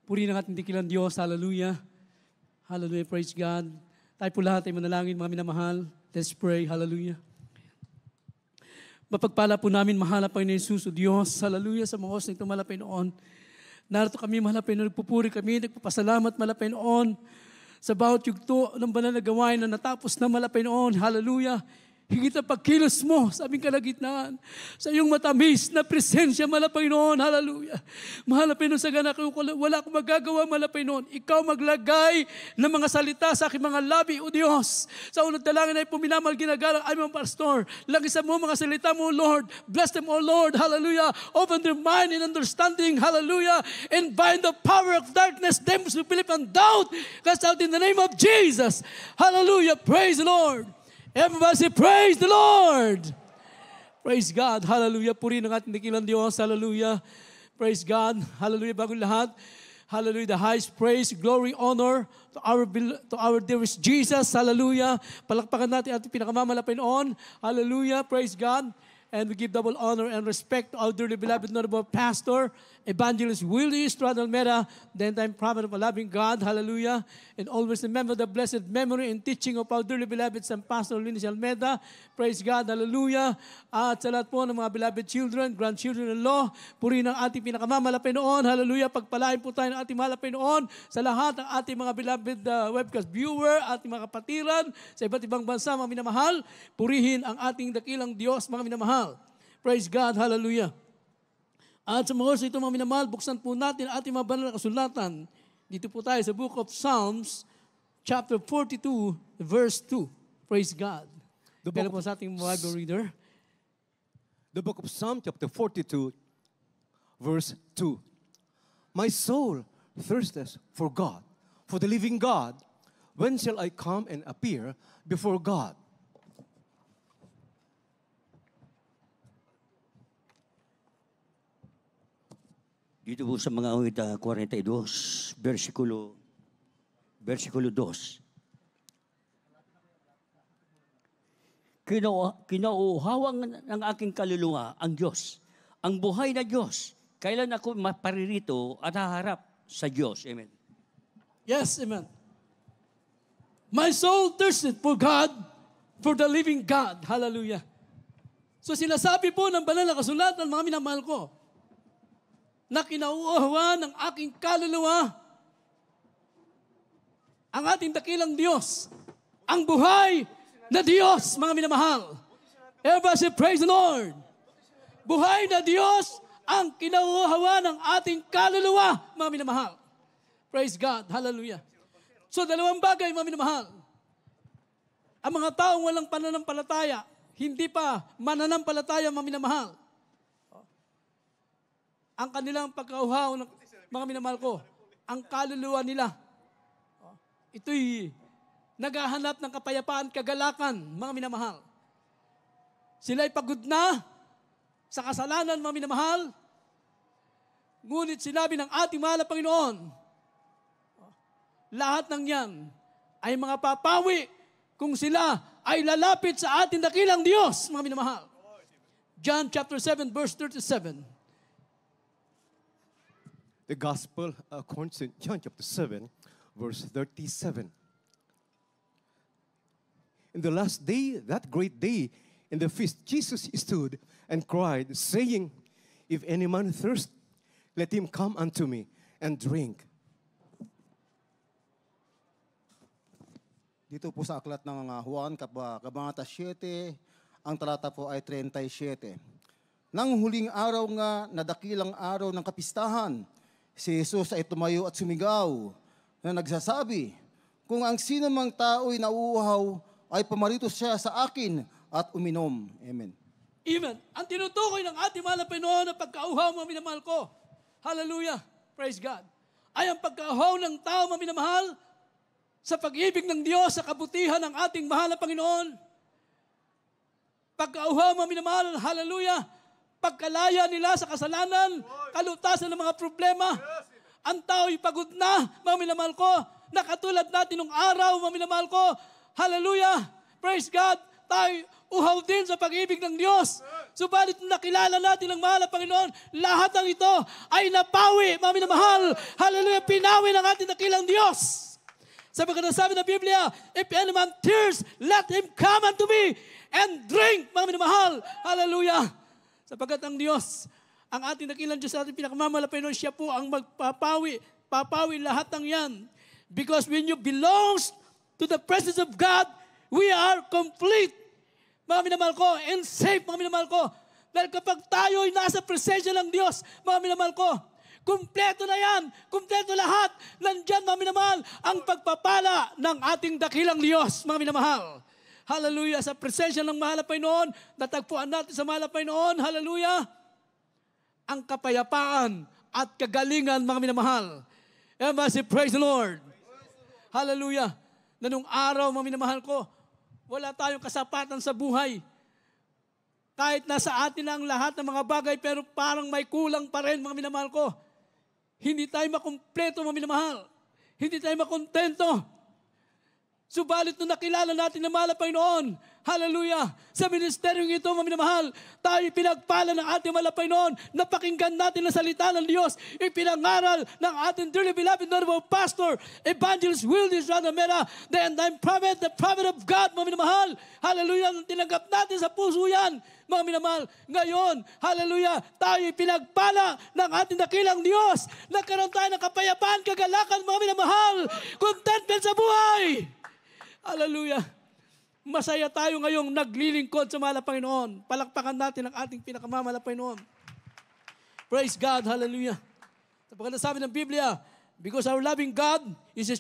Puri ng ating dakilang Diyos. Hallelujah. Hallelujah. Praise God. Tayo po lahat ay manalangin, mga minamahal. Let's pray. Hallelujah. Mapagpala po namin, mahal na Panginoon Jesus, o Diyos. Hallelujah. Sa mga oras na ito, mahal na Panginoon. Narito kami, mahal na Panginoon. Nagpupuri kami, nagpapasalamat, mahal na Panginoon. Sa bawat yugto ng banal na gawain na natapos na, mahal na Panginoon. Hallelujah. Higit na pagkilos mo sa aming kalagitnaan, sa iyong matamis na presensya, mahal na Panginoon. Hallelujah. Mahal na Panginoon, sa ganak ko, wala akong magagawa, mahal na Panginoon. Ikaw maglagay ng mga salita sa aking mga labi, O Diyos. Sa unang dalangin ay puminamal ginagalang aming pastor. Lagisan mo mga salita mo, Lord. Bless them, O Lord. Hallelujah. Open their mind and understanding. Hallelujah. And bind the power of darkness, them who believe and doubt. Cast out in the name of Jesus. Hallelujah. Praise the Lord. Everybody say, praise the Lord. Praise God. Hallelujah. Puri ng ating dakilang Diyos. Hallelujah. Praise God. Hallelujah. Bagong lahat. Hallelujah. The highest praise, glory, honor to our dearest Jesus. Hallelujah. Palakpakan natin ating pinakamamalapin on. Hallelujah. Praise God. And we give double honor and respect to our dearly beloved Honorable Pastor, Evangelist Willie Estrada Almeda, the time prophet of a loving God. Hallelujah. And always remember the blessed memory and teaching of our dearly beloved San Pastor Linis Almeda. Praise God. Hallelujah. At sa lahat po ng mga beloved children, grandchildren-in-law, puri ng ating pinakamamalapin noon. Hallelujah. Pagpalain po tayo ng ating malapin noon sa lahat ng ating mga beloved webcast viewer, ating mga kapatiran sa iba't ibang bansa, mga minamahal. Purihin ang ating dakilang Diyos, mga minamahal. Praise God. Hallelujah. At sa mga oras ito, mga minamahal, buksan po natin ating mga banal na kasulatan. Dito po tayo sa Book of Psalms, chapter 42, verse 2. Praise God. Kaya po sa ating Bible reader. The Book of Psalms, chapter 42, verse 2. My soul thirsteth for God, for the living God. When shall I come and appear before God? Dito po sa mga awit 42, versikulo 2. Kinauhawang ng aking kaluluwa ang Diyos, ang buhay na Diyos. Kailan ako maparirito at haharap sa Diyos. Amen. Yes, amen. My soul thirsted for God, for the living God. Hallelujah. So sinasabi po ng banal na kasulatan, mga minamahal ko, na kinauuhawa ng aking kaluluwa ang ating dakilang Diyos, ang buhay na Diyos, mga minamahal. Everybody say, praise the Lord. Buhay na Diyos ang kinauuhawa ng ating kaluluwa, mga minamahal. Praise God. Hallelujah. So, dalawang bagay, mga minamahal. Ang mga taong walang pananampalataya, hindi pa mananampalataya, mga minamahal. Ang kanilang pagkauhaw ng mga minamahal ko, ang kaluluwa nila, ito'y naghahanap ng kapayapaan, kagalakan, mga minamahal. Sila'y pagod na sa kasalanan, mga minamahal. Ngunit sinabi ng ating mahal na Panginoon, lahat ng yan ay mga papawi kung sila ay lalapit sa ating dakilang Diyos, mga minamahal. John chapter 7, verse 37. The Gospel according to John chapter 7, verse 37. In the last day, that great day, in the feast, Jesus stood and cried, saying, if any man thirst, let him come unto me and drink. Dito po sa aklat ng Juan, Kabanata 7, ang talata po ay 37. Nang huling araw nga, nadakilang araw ng kapistahan, si Jesus ay tumayo at sumigaw na nagsasabi, kung ang sino mang tao'y nauuhaw, ay pumarito siya sa akin at uminom. Amen. Amen. Ang tinutukoy ng ating mahal na Panginoon na pagkauhaw, mga minamahal ko, hallelujah, praise God, ay ang pagkauhaw ng tao, mga minamahal, sa pag-ibig ng Diyos, sa kabutihan ng ating mahal na Panginoon. Pagkauhaw, mga minamahal, hallelujah, pagkalaya nila sa kasalanan, kalutasan ng mga problema. Ang tao'y pagod na, mga minamahal ko, na katulad natin nung araw, mga minamahal ko, hallelujah, praise God, tayo uhaw din sa pag-ibig ng Diyos, Subalit nung nakilala natin ang mahal na Panginoon, lahat ng ito ay napawi, mga minamahal. Hallelujah, pinawi ng ating dakilang Diyos. Sabi ng Biblia, if any man thirst, let him come unto me and drink, mga minamahal. Hallelujah. Sapagkat ang Diyos, ang ating dakilang Diyos, ating pinakamamalapay noon, siya po ang papawi lahat ng yan. Because when you belongs to the presence of God, we are complete. Mga minamahal ko, and safe, mga minamahal ko. Dahil kapag tayo ay nasa presensya ng Diyos, mga minamahal ko, kumpleto na yan, kumpleto lahat. Nandyan, mga minamahal, ang pagpapala ng ating dakilang Diyos, mga minamahal. Hallelujah, sa presensya ng mahal na Panginoon, natagpuan natin sa mahal na Panginoon, hallelujah, ang kapayapaan at kagalingan, mga minamahal. Everybody say, praise the Lord. Hallelujah. Na nung araw, mga minamahal ko, wala tayong kasapatan sa buhay. Kahit nasa atin ang lahat ng mga bagay, pero parang may kulang pa rin, mga minamahal ko. Hindi tayo makumpleto, mga minamahal. Hindi tayo makontento. Subalit nung nakilala natin ang mahal na Panginoon, hallelujah, sa ministeryong ito, mga minamahal, tayo pinagpala ng ating mahal na Panginoon, napakinggan natin ang salita ng Diyos, ipinangaral ng ating dearly beloved Honorable Pastor, Evangelist Wildis Radamera, the end time prophet, the prophet of God, mga minamahal, hallelujah, tinanggap natin sa puso yan, mga minamahal. Ngayon, hallelujah, tayo pinagpala ng ating dakilang Diyos, nagkaroon tayo ng kapayapaan, kagalakan, mga minamahal, contentment sa buhay. Hallelujah. Masaya tayo ngayong naglilingkod sa mahal na Panginoon. Palakpakan natin ang ating pinakamamahal na Panginoon. Praise God. Hallelujah. Sapagkat sabi ng Biblia, because our loving God is a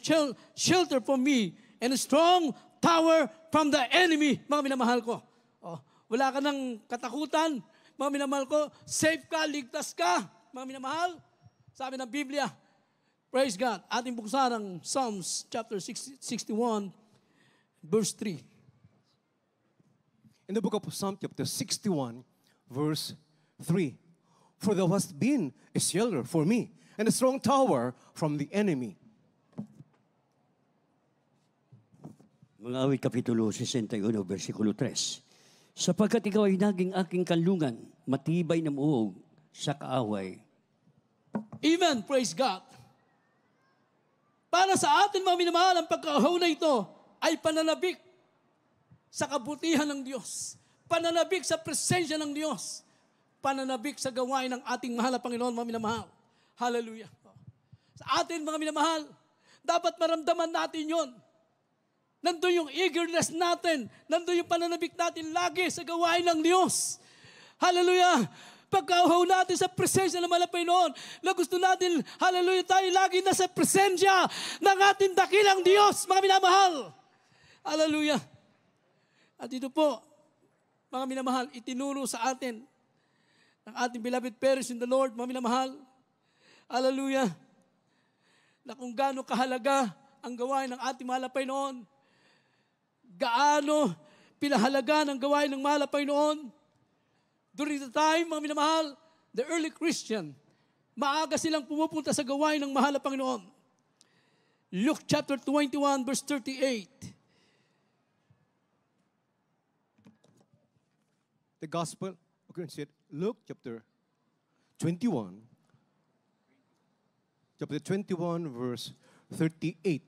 shelter for me and a strong tower from the enemy. Mga minamahal ko. Oh, wala ka ng katakutan. Mga minamahal ko, safe ka, ligtas ka. Mga minamahal. Sabi ng Biblia, praise God. Ating buksan ang Psalms chapter 61, verse 3. In the book of Psalm chapter 61, verse 3. For thou hast been a shelter for me, and a strong tower from the enemy. Mga awit kapitulo 61, versikulo 3. Sapagkat ikaw ay naging aking kanlungan, matibay na muog sa kaaway. Amen. Praise God. Para sa atin, mga minamahal, ang pagkakahaw na ito ay pananabik sa kabutihan ng Diyos. Pananabik sa presensya ng Diyos. Pananabik sa gawain ng ating mahal na Panginoon, mga minamahal. Hallelujah. Sa atin, mga minamahal, dapat maramdaman natin yon. Nandun yung eagerness natin. Nandun yung pananabik natin lagi sa gawain ng Diyos. Hallelujah. Pagkauhaw natin sa presensya ng mahal na Panginoon, na gusto natin, hallelujah, tayo lagi nasa presensya ng ating dakilang Diyos, mga minamahal. Hallelujah. At ito po, mga minamahal, itinuro sa atin ng ating beloved parents in the Lord, mga minamahal. Hallelujah. Na kung gaano kahalaga ang gawain ng ating mahal na Panginoon, gaano pinahalaga ng gawain ng mahal na Panginoon. During the time, mga minamahal, the early Christian, maaga silang pumupunta sa gawain ng mahal na Panginoon. Luke chapter 21, verse 38. The Gospel, okay, said Luke chapter 21, verse 38.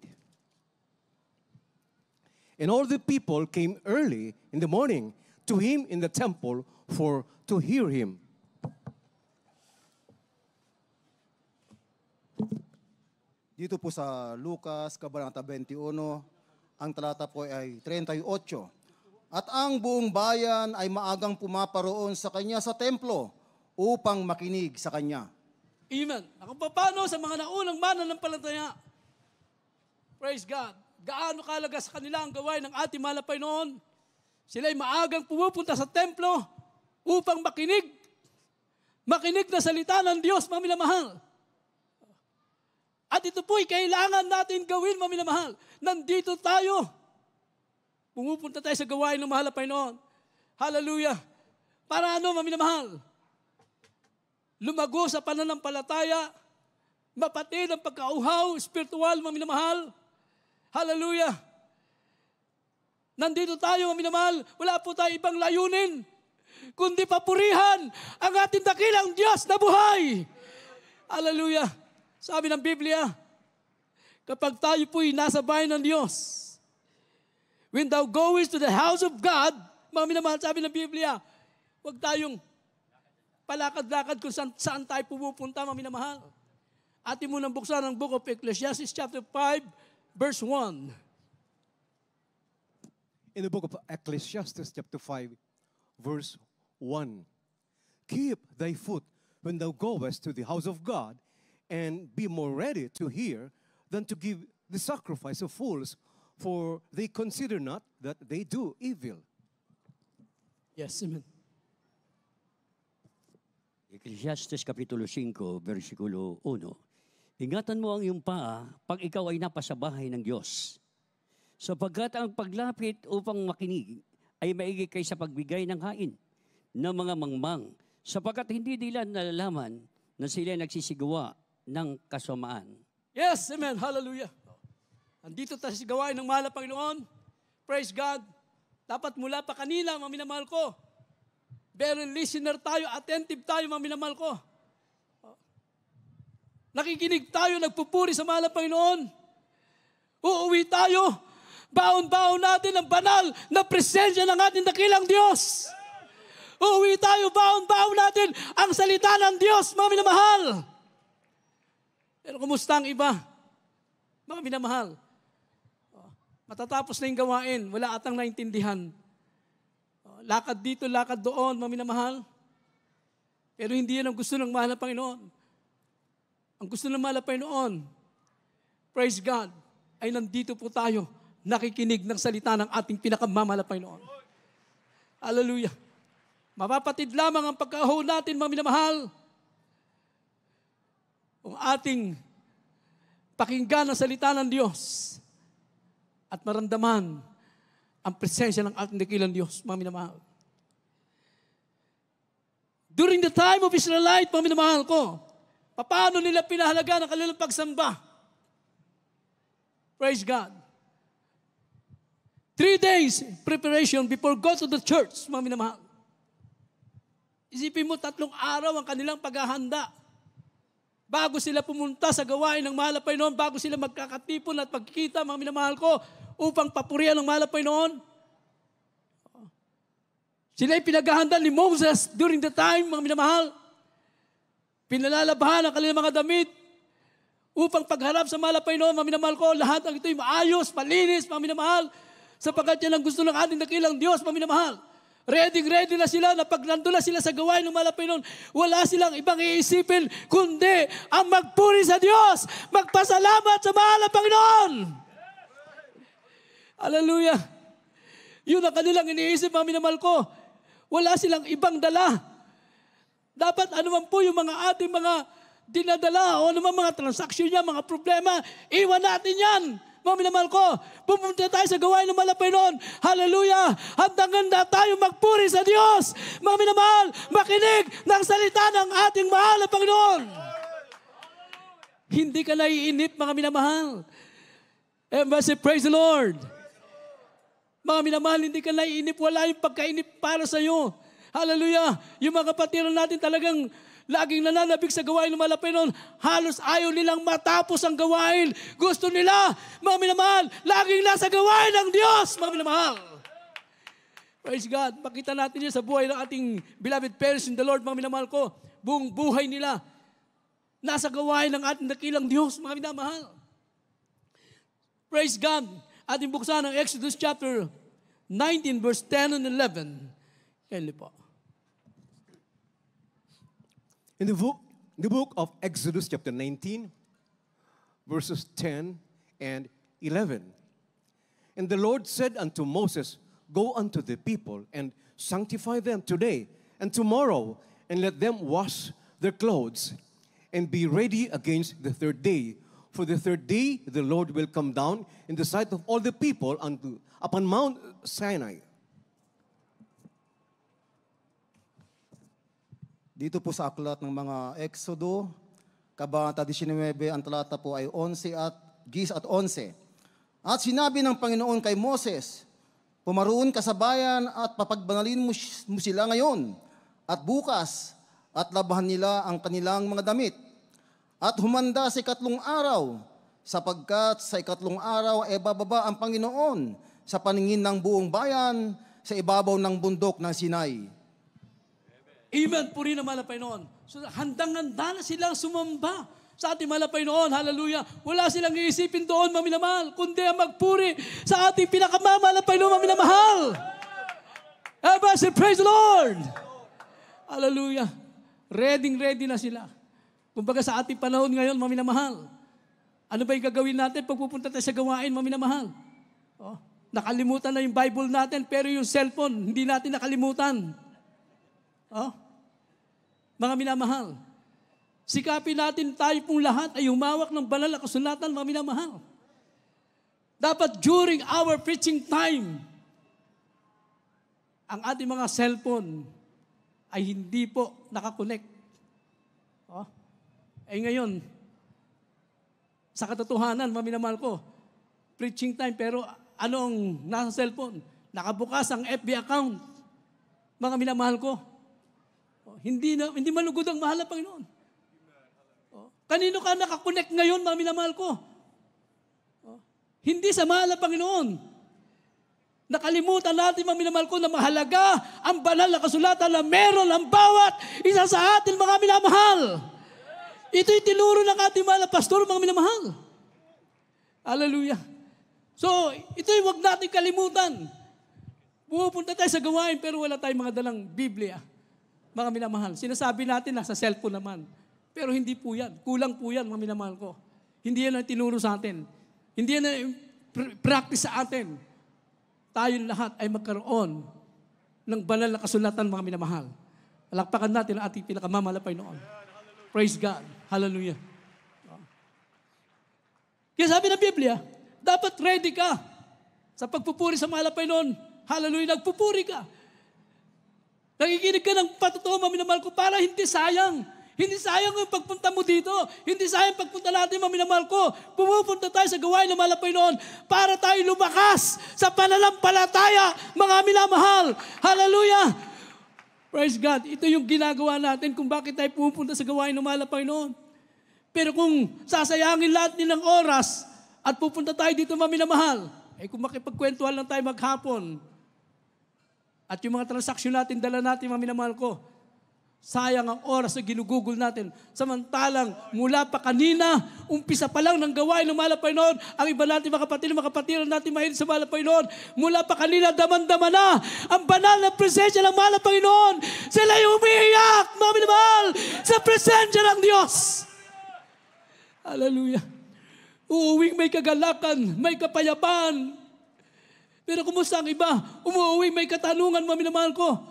And all the people came early in the morning to him in the temple to hear him. Dito po sa Lucas, Kabanata 21, ang talata po ay 38. At ang buong bayan ay maagang pumaparoon sa kanya sa templo upang makinig sa kanya. Amen. Kung paano sa mga naunang mananampalataya, praise God, gaano kalaga sa kanila ang gawain ng ating mahal na Panginoon, sila'y maagang pumupunta sa templo upang makinig na salita ng Diyos, mga minamahal. At ito po'y kailangan natin gawin, mga minamahal. Nandito tayo. Pumupunta tayo sa gawain ng mahal na Panginoon. Hallelujah. Para ano, mga minamahal? Lumago sa pananampalataya, mapatid ang pagkauhaw, spiritual, mga minamahal. Hallelujah. Nandito tayo, mga minamahal. Wala po tayo ibang layunin. kundi papurihan ang ating dakilang Diyos na buhay. Hallelujah. Sabi ng Biblia, kapag tayo po'y nasa bayan ng Diyos, when thou goest to the house of God, mga minamahal, sabi ng Biblia, huwag tayong palakad-lakad kung saan tayo pupunta, mga minamahal. Atin mo nang buksan ang book of Ecclesiastes chapter 5, verse 1. In the book of Ecclesiastes chapter 5, verse 1. Keep thy foot when thou goest to the house of God, and be more ready to hear than to give the sacrifice of fools, for they consider not that they do evil. Yes, amen. Ecclesiastes Kapitulo 5, versikulo 1. Ingatan mo ang iyong paa pag ikaw ay napasa bahay ng Diyos. Sapagkat ang paglapit upang makinig ay maigi kaysa pagbigay ng hain ng mga mangmang, sapagkat hindi nila nalalaman na sila nagsisigawa ng kasamaan. Yes, amen. Hallelujah. Andito tayo sa gawain ng mahal na Panginoon. Praise God. Dapat mula pa kanina, mga minamahal ko, very listener tayo, attentive tayo, mga minamahal ko. Nakikinig tayo, nagpupuri sa mahal na Panginoon. Uuwi tayo, baon-baon natin ang banal na presensya ng ating dakilang Diyos. Uuwi tayo, baon-baon natin ang salita ng Diyos, mga minamahal. Pero kumusta ang iba? Mga minamahal. Matatapos na yung gawain, wala atang naintindihan. Lakad dito, lakad doon, mga minamahal. Pero hindi yan ang gusto ng mahal na Panginoon. Ang gusto ng mahal na Panginoon, praise God, ay nandito po tayo, nakikinig ng salita ng ating pinakamamahal na Panginoon. Hallelujah. Mapapatid lamang ang pagkaho natin, mga minamahal, kung ating pakinggan ang salita ng Diyos at maramdaman ang presensya ng ating dakilang Diyos, mga minamahal. During the time of Israelite, mga minamahal ko, paano nila pinahalaga ng kanilang pagsamba? Praise God. 3 days preparation before go to the church, mga minamahal. Isipin mo, 3 araw ang kanilang paghahanda. Bago sila pumunta sa gawain ng mahal na Panginoon, bago sila magkakatipon at magkikita, mga minamahal ko, upang papurihan ng mahal na Panginoon. Sila ay pinaghahanda ni Moses during the time, mga minamahal. Pinalalabahan ang kanilang mga damit upang pagharap sa mahal na Panginoon, mga minamahal ko, lahat ng ito'y maayos, malinis, mga minamahal, sapagkat yan ang gusto ng ating dakilang Diyos, mga minamahal. Ready na sila na pag nandun na sila sa gawain ng mahal na Panginoon, wala silang ibang iisipin, kundi ang magpuri sa Diyos, magpasalamat sa mahal na Panginoon. Hallelujah. Yun ang kanilang iniisip, mga minamahal ko. Wala silang ibang dala. Dapat anuman po yung mga ating mga dinadala o anuman mga transaksyon niya, mga problema, iwan natin yan. Mga minamahal ko, pumunta tayo sa gawain ng mahal na Panginoon. Hallelujah! Handa tayo magpuri sa Diyos. Mga minamahal, makinig ng salita ng ating mahal na Panginoon. Hindi ka naiinip, mga minamahal. Embassy, praise the Lord. Mga minamahal, hindi ka naiinip, wala yung pagkainip para sa iyo. Hallelujah! Yung mga kapatiran natin talagang laging nananabik sa gawain ng mahal na Panginoon, halos ayaw nilang matapos ang gawain. Gusto nila, mga minamahal, laging nasa gawain ng Diyos, mga minamahal. Praise God. Makita natin yan sa buhay ng ating beloved parents in the Lord, mga minamahal ko. Buong buhay nila, nasa gawain ng ating dakilang Diyos, mga minamahal. Praise God. Ating buksan ang Exodus chapter 19, verse 10 and 11. Kaya po. In the book of Exodus chapter 19, verses 10 and 11. And the Lord said unto Moses, Go unto the people and sanctify them today and tomorrow, and let them wash their clothes and be ready against the third day. For the third day the Lord will come down in the sight of all the people upon Mount Sinai. Dito po sa aklat ng mga Exodo, Kabanata 19, ang talata po ay 11 at 10 at 11. At sinabi ng Panginoon kay Moses, Pumaroon ka sa bayan at papagbanalin mo sila ngayon at bukas at labahan nila ang kanilang mga damit. At humanda sa 3 araw, sapagkat sa 3 araw ay bababa ang Panginoon sa paningin ng buong bayan sa ibabaw ng bundok ng Sinai. Amen. Puri naman ang Panginoon. So, handang-handa na silang sumamba sa ating mahal na Panginoon. Hallelujah. Wala silang iisipin doon, mga minamahal, kundi ang magpuri sa ating pinakamamahal na Panginoon, mga minamahal. Everybody say, praise the Lord. Hallelujah. Ready na sila. Kumbaga sa ating panahon ngayon, mga minamahal, ano ba yung gagawin natin pag pupunta tayo sa gawain, mga minamahal? Oh, nakalimutan na yung Bible natin, pero yung cellphone, hindi natin nakalimutan. Oh, mga minamahal, sikapin natin tayo pong lahat ay humawak ng banal na kasulatan, mga minamahal. Dapat during our preaching time, ang ating mga cellphone ay hindi po nakakonect. Oh, ngayon, sa katotohanan, mga minamahal ko, preaching time, pero anong nasa cellphone? Nakabukas ang FB account, mga minamahal ko. Hindi malugod ang mahal na Panginoon. Kanino ka nakakonect ngayon, mga minamahal ko? Hindi sa mahal na Panginoon. Nakalimutan natin, mga minamahal ko, na mahalaga ang banal na kasulatan na meron ang bawat isa sa atin, mga minamahal. Ito'y tinuro ng ating mahal na pastor, mga minamahal. Hallelujah. So, ito'y wag natin kalimutan. Pupunta tayo sa gawain, pero wala tayong mga dalang Biblia. Mga minamahal, sinasabi natin nasa cellphone naman. Pero hindi po yan. Kulang po yan, mga minamahal ko. Hindi yan ang tinuro sa atin. Hindi yan ang practice sa atin. Tayong lahat ay magkaroon ng banal na kasulatan, mga minamahal. Palakpakan natin ang ating pinakamamahal na Panginoon. Praise God. Hallelujah. Kaya sabi ng Biblia, dapat ready ka sa pagpupuri sa mahal na Panginoon. Hallelujah. Nagpupuri ka. Nakikinig ka ng patotoo, mga minamahal ko, para hindi sayang. Hindi sayang yung pagpunta mo dito. Hindi sayang pagpunta natin, mga minamahal ko. Pumupunta tayo sa gawain ng mahal na Panginoon para tayo lumakas sa pananampalataya, mga minamahal. Hallelujah! Praise God. Ito yung ginagawa natin kung bakit tayo pumupunta sa gawain ng mahal na Panginoon. Pero kung sasayangin lahat nilang oras at pupunta tayo dito, mga minamahal, kung makipagkwentuhan lang tayo maghapon, at yung mga transaksyon natin, dala natin, mga minamahal ko, sayang ang oras na ginugugol natin. Samantalang mula pa kanina, umpisa pa lang ng gawain ng mahal na Panginoon, ang iba natin mga kapatiran natin mahilig sa mahal na Panginoon, mula pa kanina, daman-dama na ang banal na presensya ng mahal na Panginoon. Sila'y umiiyak, mga minamahal, sa presensya ng Diyos. Hallelujah. Uuwing may kagalakan, may kapayapaan. Pero kumusta ang iba? Umuwi, may katanungan, mga minamahal ko.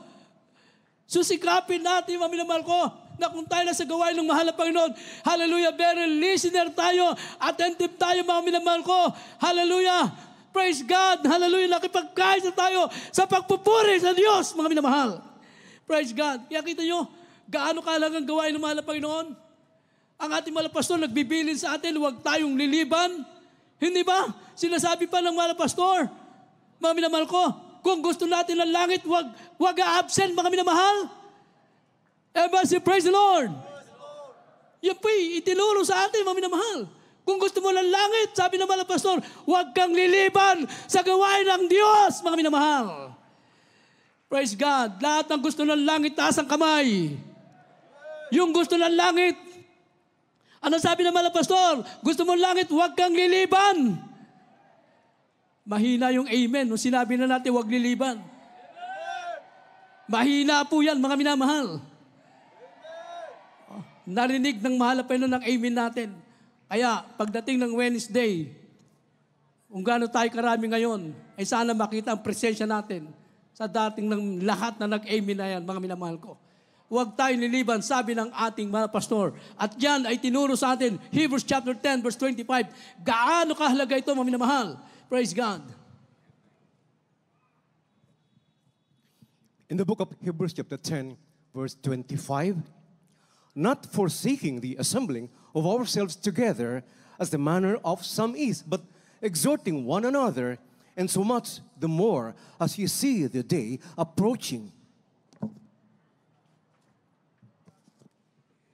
Susikapin natin, mga minamahal ko, na kung tayo na sa gawain ng mahal na Panginoon, hallelujah, very listener tayo, attentive tayo, mga minamahal ko. Hallelujah. Praise God. Hallelujah. Nakipagkais na tayo sa pagpupuri sa Diyos, mga minamahal. Praise God. Kaya kita nyo, gaano kalagang gawain ng mahal na Panginoon? Ang ating mahal na pastor, nagbibilin sa atin, huwag tayong liliban. Hindi ba? Sinasabi pa ng mahal na pastor, mga minamahal ko, kung gusto natin ng langit, wag a-absent, mga minamahal. Everybody say, praise the Lord. Yan po'y itinuro sa atin, mga minamahal. Kung gusto mo ng langit, sabi ng mga pastor, wag kang liliban sa gawain ng Diyos, mga minamahal. Praise God. Lahat ng gusto ng langit, taas ang kamay. Yung gusto ng langit, ano sabi ng mga pastor? Gusto mo ng langit, wag kang liliban. Mahina yung amen nung sinabi na natin huwag liliban. Mahina po yan, mga minamahal. Narinig ng mahal na Panginoon ng amen natin. Kaya pagdating ng Wednesday, kung gaano tayo karami ngayon, ay sana makita ang presensya natin sa dating ng lahat na nag-amen na yan, mga minamahal ko. Huwag tayo liliban, sabi ng ating mga pastor. At yan ay tinuro sa atin, Hebrews chapter 10, verse 25. Gaano kahalaga ito, mga minamahal? Praise God. In the book of Hebrews chapter 10, verse 25, not forsaking the assembling of ourselves together as the manner of some is, but exhorting one another, and so much the more as you see the day approaching.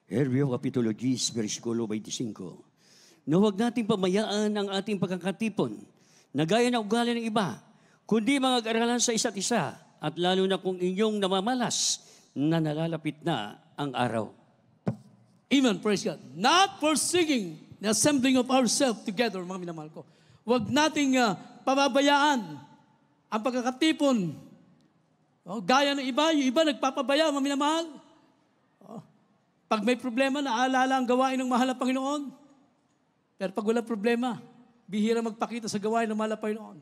Hebreo Kapitulo 10, versikulo 25. Na huwag nating pamayaan ang ating pagkakatipon na gaya na ugali ng iba, kundi mga kaaralan sa isa't isa, at lalo na kung inyong namamalas na nalalapit na ang araw. Amen, praise God. Not forsaking the assembling of ourselves together, mga minamahal ko. Huwag nating pababayaan ang pagkakatipon. Gaya ng iba, yung iba nagpapabaya, mga minamahal. Pag may problema, naaalala ang gawain ng mahal na Panginoon. Pero pag wala problema, bihira magpakita sa gawain ng mahal na Panginoon.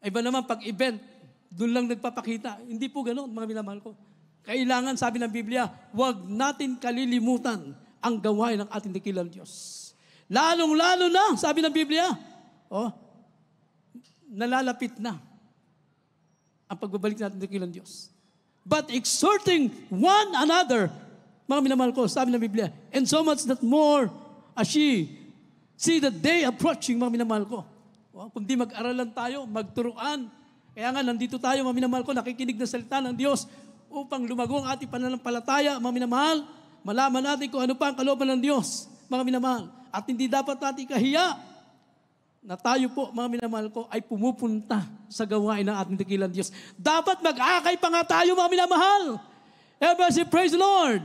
Iba naman, pag event, doon lang nagpapakita. Hindi po ganoon, mga minamahal ko. Kailangan, sabi ng Biblia, huwag natin kalilimutan ang gawain ng ating dakilang Diyos. Lalong-lalo na, sabi ng Biblia, nalalapit na ang pagbabalik natin ng dakilang Diyos. But exhorting one another, mga minamahal ko, sabi ng Biblia, and so much that more as ye see the day approaching, mga minamahal ko. Kung di mag-aralan tayo, magturuan, kaya nga nandito tayo, mga minamahal ko, nakikinig ng salita ng Diyos, upang lumago ang ating pananampalataya, mga minamahal, malaman natin kung ano pa ang kalooban ng Diyos, mga minamahal. At hindi dapat natin kahiya na tayo po, mga minamahal ko, ay pumupunta sa gawain ng ating dakilang Diyos. Dapat mag-akay pa nga tayo, mga minamahal. Everybody say, praise the Lord.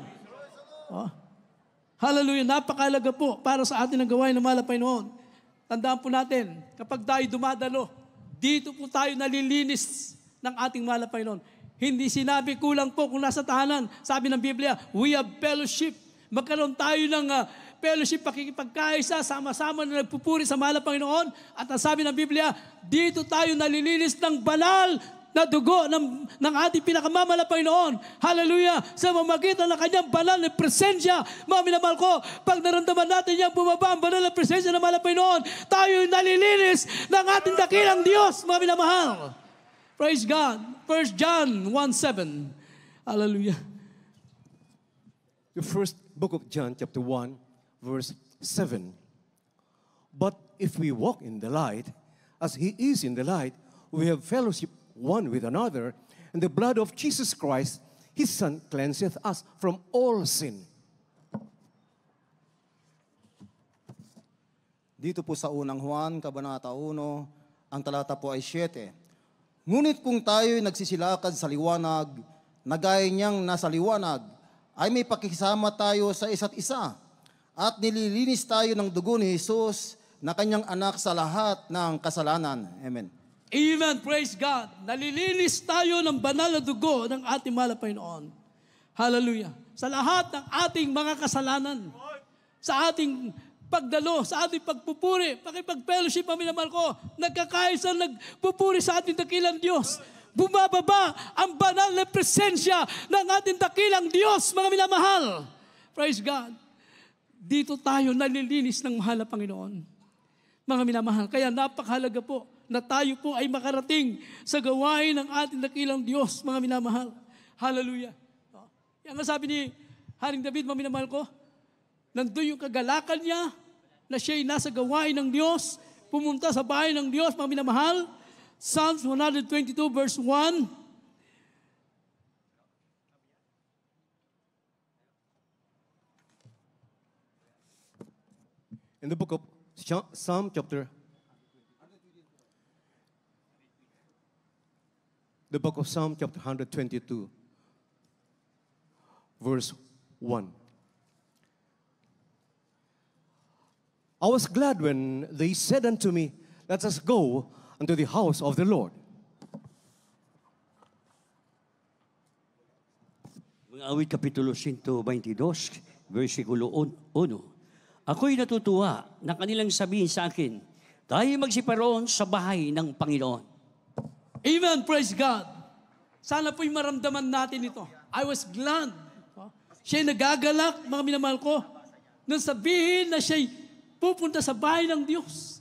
Hallelujah. Napakalaga po para sa atin ang gawain ng mahal na Panginoon. Tandaan po natin, kapag tayo dumadalo, dito po tayo nalilinis ng ating mahal na Panginoon. Hindi sinabi kulang po kung nasa tahanan. Sabi ng Biblia, we have fellowship. Magkaroon tayo ng fellowship, pakikipagkaisa, sama-sama na nagpupuri sa mahal na Panginoon. At ang sabi ng Biblia, dito tayo nalilinis ng banal na dugo ng ating pinakamamahal na Panginoon. Hallelujah! Sa mamagitan ng kanyang banal na presensya, mga minamahal ko, pag naramdaman natin yung bumaba ang banal na presensya ng mahal na Panginoon, tayo nalilinis ng ating dakilang Diyos, mga minamahal. Praise God. 1 John 1:7. Hallelujah. The first book of John, chapter 1, verse 7. But if we walk in the light, as He is in the light, we have fellowship one with another, and the blood of Jesus Christ, His Son, cleanseth us from all sin. Dito po sa unang Juan, Kabanata 1, ang talata po ay 7. Ngunit kung tayo'y nagsisilakad sa liwanag, na gaya niyang nasa liwanag, ay may pakisama tayo sa isa't isa. At nililinis tayo ng dugo ni Jesus na kanyang anak sa lahat ng kasalanan. Amen. Amen. Praise God. Nalilinis tayo ng banal na dugo ng ating mahal na Panginoon. Hallelujah. Sa lahat ng ating mga kasalanan, sa ating pagdalo, sa ating pagpupuri, pakipag-fellowship, mga minamahal ko, nagkakaisa, nagpupuri sa ating dakilang Diyos. Bumababa ang banal na presensya ng ating dakilang Diyos, mga minamahal. Praise God. Dito tayo nalilinis ng mahal na Panginoon. Mga minamahal, kaya napakahalaga po na tayo po ay makarating sa gawain ng ating dakilang Diyos, mga minamahal. Hallelujah. Yan nga sabi ni Haring David, mga minamahal ko, nandun yung kagalakan niya na siya'y nasa gawain ng Diyos, pumunta sa bahay ng Diyos, mga minamahal. Psalms 122 verse 1. In the book of Psalm chapter, the book of Psalm chapter 122, verse 1. I was glad when they said unto me, let us go unto the house of the Lord. Mga awit Kapitulo 122, versikulo 1. Ako'y natutuwa na kanilang sabihin sa akin, tayo magsiparoon sa bahay ng Panginoon. Amen. Praise God. Sana po'y maramdaman natin ito. I was glad. Siya'y nagagalak, mga minamahal ko, nang sabihin na siya'y pupunta sa bahay ng Diyos.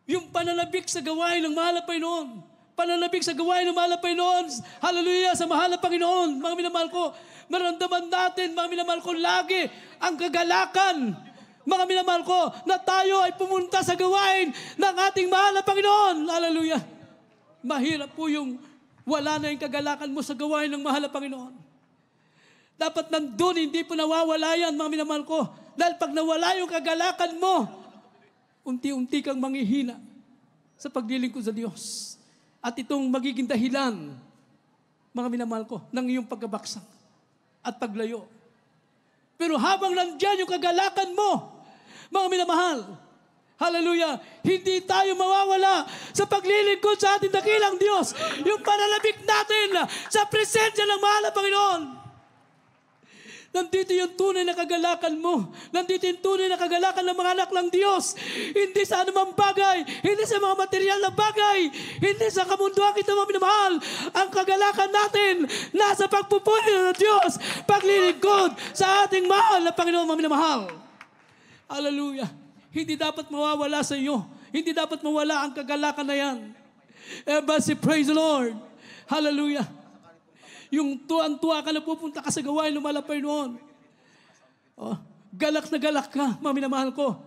Yung pananabik sa gawain ng mahal na Panginoon. Pananabik sa gawain ng mahal na Panginoon. Hallelujah, sa mahal na Panginoon. Mga minamahal ko, maramdaman natin, mga minamahal ko, lagi ang kagalakan. Mga minamahal ko, na tayo ay pumunta sa gawain ng ating mahal na Panginoon. Hallelujah. Mahirap po yung wala na yung kagalakan mo sa gawain ng mahal na Panginoon. Dapat nandun, hindi po nawawala yan, mga minamahal ko. Dahil pag nawala yung kagalakan mo, unti-unti kang manghihina sa paglilingkod sa Diyos. At itong magiging dahilan, mga minamahal ko, ng iyong pagkabaksak at paglayo. Pero habang nandyan yung kagalakan mo, mga minamahal, hallelujah, hindi tayo mawawala sa paglilingkod sa ating dakilang Diyos. Yung panalabik natin sa presensya ng mahal na Panginoon. Nandito yung tunay na kagalakan mo. Nandito yung tunay na kagalakan ng mga anak ng Diyos. Hindi sa anumang bagay, hindi sa mga material na bagay, hindi sa kamunduan kita mga minamahal. Ang kagalakan natin nasa pagpupuri ng Diyos, paglilingkod sa ating mahal na Panginoon mga minamahal. Hallelujah. Hindi dapat mawawala sa iyo. Hindi dapat mawala ang kagalakan na yan. Everybody praise the Lord. Hallelujah. Yung tuwan-tuwa ka na pupunta ka sa gawain, lumalapay noon. Oh, galak na galak ka, mga minamahal ko.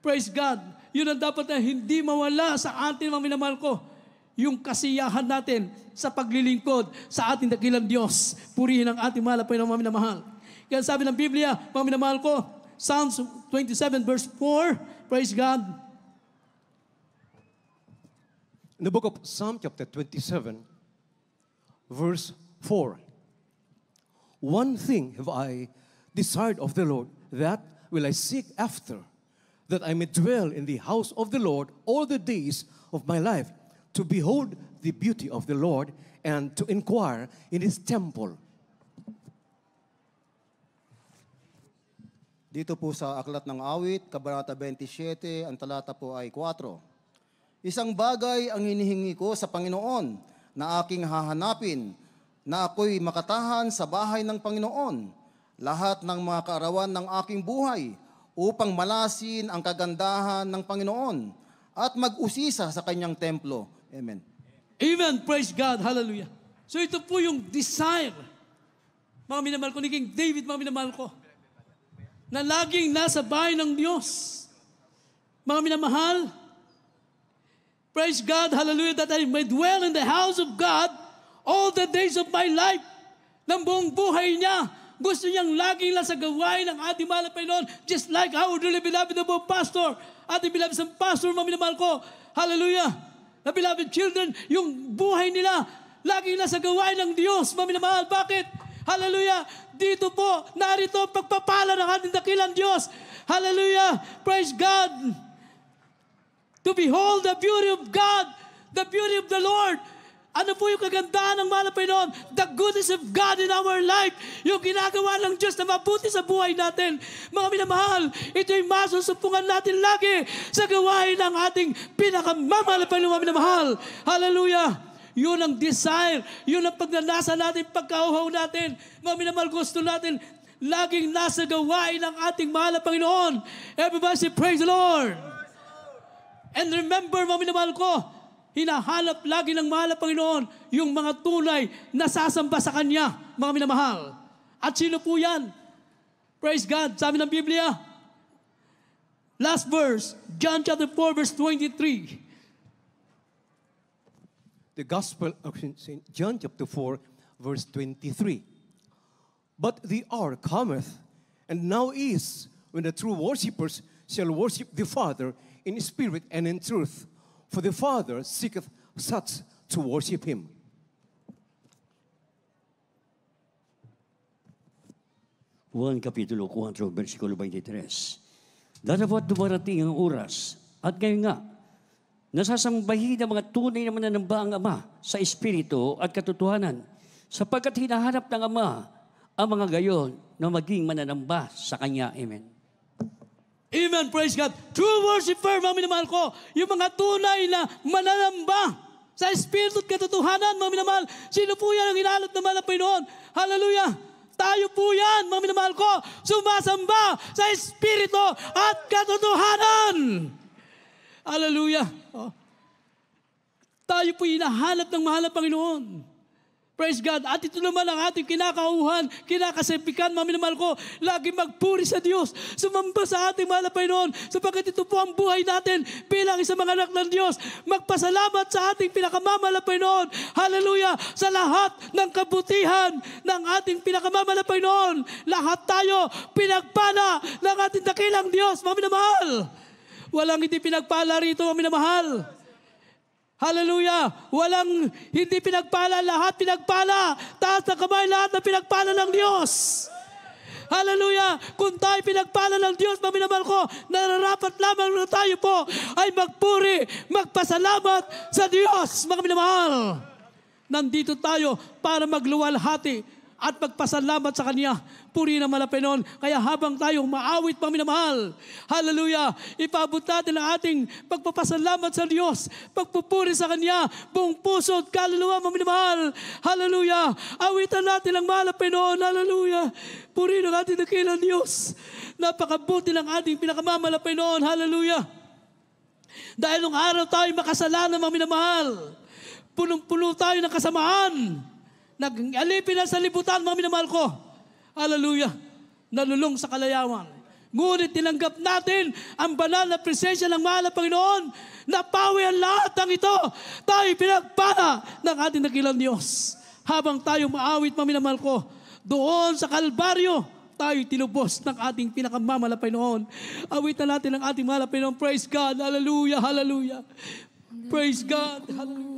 Praise God. Yun ang dapat na hindi mawala sa atin, mga minamahal ko. Yung kasiyahan natin sa paglilingkod sa ating dakilang Diyos. Purihin ang ating mahal na Panginoon, mga minamahal. Kaya sabi ng Biblia, mga minamahal ko, Psalms 27 verse 4, praise God. In the book of Psalm chapter 27, verse 4. One thing have I desired of the Lord, that will I seek after, that I may dwell in the house of the Lord all the days of my life, to behold the beauty of the Lord, and to inquire in His temple. Dito po sa Aklat ng Awit, Kabanata 27, ang talata po ay 4. Isang bagay ang hinihingi ko sa Panginoon na aking hahanapin, na ako'y makatahan sa bahay ng Panginoon lahat ng mga kaarawan ng aking buhay, upang malasin ang kagandahan ng Panginoon at mag-usisa sa kanyang templo. Amen. Amen. Praise God. Hallelujah. So ito po yung desire, mga minamahal ko, ni King David, mga minamahal ko, na laging nasa bahay ng Diyos. Mga minamahal, praise God, hallelujah, that I may dwell in the house of God all the days of my life. Ng buong buhay niya, gusto niyang laging nasa gawain ng ating mahal na Panginoon, just like our dearly beloved na po pastor, ating beloved sa pastor, mga minamahal ko, hallelujah, na beloved children, yung buhay nila, laging nasa gawain ng Diyos, mga minamahal. Bakit? Hallelujah, dito po, narito ang pagpapala ng ating dakilang Diyos. Hallelujah, praise God. To behold the beauty of God, the beauty of the Lord. Ano po yung kagandahan ng mahal na Panginoon? The goodness of God in our life. Yung ginagawa ng Diyos na mabuti sa buhay natin. Mga minamahal, ito'y masusupungan natin lagi sa gawain ng ating pinakamamahal na Panginoon, mga minamahal. Hallelujah. Yun ang desire. Yun ang pagnanasa natin, pagkauhaw natin. Mga minamahal, gusto natin laging nasa gawain ng ating mahal na Panginoon. Everybody say, praise the Lord. And remember, mga minamahal ko, hinahanap lagi ng mahal na Panginoon yung mga tunay na sasamba sa Kanya, mga minamahal. At sino po yan? Praise God. Sabi ng Biblia, last verse, John chapter 4, verse 23. The Gospel of St. John chapter 4, verse 23. But the hour cometh, and now is, when the true worshippers shall worship the Father in spirit and in truth. For the Father seeketh such to worship Him. Juan Kapitulo 4, versikulo 23. Darapat dumarating ang oras, at ngayon nga, nasasambahin ng mga tunay na mananamba ang Ama sa Espiritu at katotohanan, sapagkat hinahanap ng Ama ang mga gayon na maging mananamba sa Kanya. Amen. Amen, praise God. True worshiper, mga minamahal ko, yung mga tunay na mananamba sa Espiritu at katotohanan, mga minamahal. Sino po yan ang hinahanap ng mahal na Panginoon? Hallelujah. Tayo po yan, mga minamahal ko, sumasamba sa Espiritu at katotohanan. Hallelujah. Oh. Tayo po hinahanap ng mahal na Panginoon. Praise God. At ito naman ang ating kinakauhan, kinakasimpikan, mga minamahal ko, lagi magpuri sa Diyos, sumamba sa ating mahal na Panginoon, sapagkat ito po ang buhay natin bilang isang mga anak ng Diyos. Magpasalamat sa ating pinakamamahal na Panginoon. Hallelujah! Sa lahat ng kabutihan ng ating pinakamamahal na Panginoon. Lahat tayo pinagpala ng ating dakilang Diyos, mga minamahal. Walang hindi pinagpala rito, mga minamahal. Hallelujah! Walang hindi pinagpala, lahat pinagpala. Taas na kamay, lahat na pinagpala ng Diyos. Hallelujah! Kung tayo pinagpala ng Diyos, maminamahal ko, nararapat lamang na tayo po ay magpuri, magpasalamat sa Diyos, mga minamahal. Nandito tayo para magluwalhati at magpasalamat sa Kanya. Puri na Panginoon. Kaya habang tayo maawit, mga minamahal, hallelujah, ipabot natin ang ating pagpapasalamat sa Diyos, pagpupuri sa Kanya, buong puso at kaluluwa, mga minamahal. Hallelujah. Awitan natin ang mahal na Panginoon. Hallelujah. Puri ng ating dakilang Diyos. Napakabuti ng ating pinakamamahal na Panginoon. Hallelujah. Dahil nung araw tayo makasalanan, mga minamahal, punong-puno tayo ng kasamaan. Nag-alipin na sa libutan, mga minamahal ko. Hallelujah. Nalulong sa kalayawan. Ngunit tinanggap natin ang banal na presensya ng mahal na Panginoon. Napawi ang lahat ng ito. Tayo pinagpala ng ating dakilang Diyos. Habang tayo maawit, mga minamahal ko, doon sa Kalbaryo, tayo tinubos ng ating pinakamamahal na Panginoon. Awitan natin ang ating mahal na Panginoon. Praise God. Hallelujah. Hallelujah. Praise God. Hallelujah.